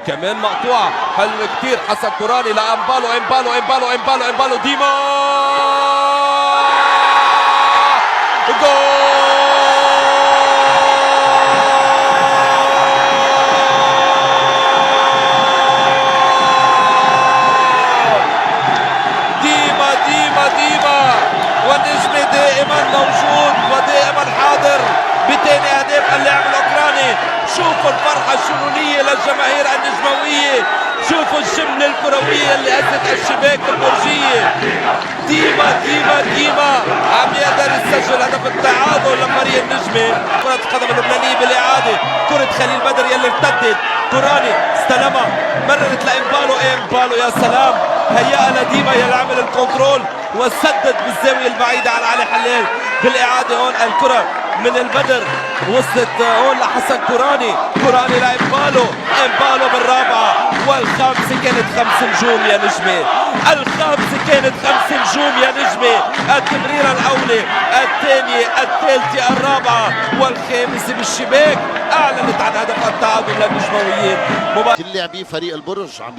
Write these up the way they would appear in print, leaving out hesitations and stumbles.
كمان مقطوعة حلوة كتير. حسن كوراني لأمبالو، امبالو امبالو امبالو امبالو ديما جول. ديما ديما ديما والنجم دائما موجود ودائما حاضر بتاني اهداف اللاعب الاوكراني. شوفوا الفرحة الجنونية للجماهير النجموية، شوفوا الشملة الكروية اللي هزت الشباك البرجية. ديما ديما ديما عم يقدر يسجل هدف التعادل لفريق النجمة. كرة القدم اللبنانية بالإعادة، كرة خليل بدر يلي ارتدت، كوراني استلمها مررت لإمبالو، إمبالو يا سلام هيئها لديما يلي عمل الكنترول وسدد بالزاوية البعيدة على علي حلال. بالإعادة هون الكرة من البدر وصلت هون لحسن كوراني، كوراني لإمبالو، إمبالو بالرابعة والخامسة كانت 5 نجوم يا نجمة، الخامسة كانت 5 نجوم يا نجمة. التمريرة الأولى، الثانية، الثالثة، الرابعة والخامسة بالشباك أعلنت عن هدف التعادل للنجمويين. كل لاعبي فريق البرج عم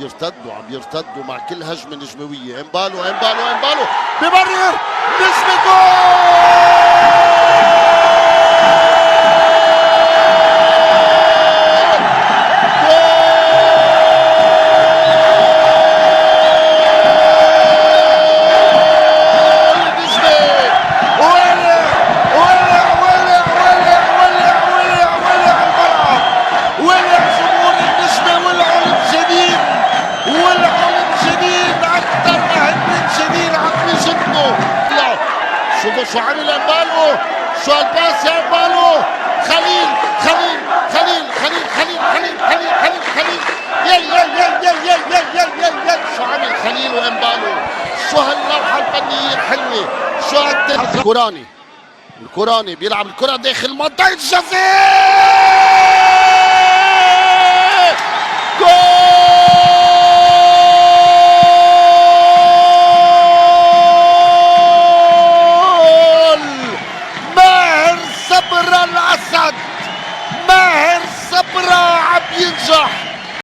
يرتدوا مع كل هجمة نجموية. إمبالو إمبالو إمبالو بمرر نجمة جول. شوفوا شو عمل إمبالو، شو الباس يا إمبالو. خليل خليل خليل خليل خليل خليل خليل خليل خليل يل يل يل يل يل يل يل يل يل شو عمل خليل وإمبالو. شو هاللوحة الفنية الحلوة، شو كوراني. الكوراني بيلعب الكرة داخل منطقة الجزاء.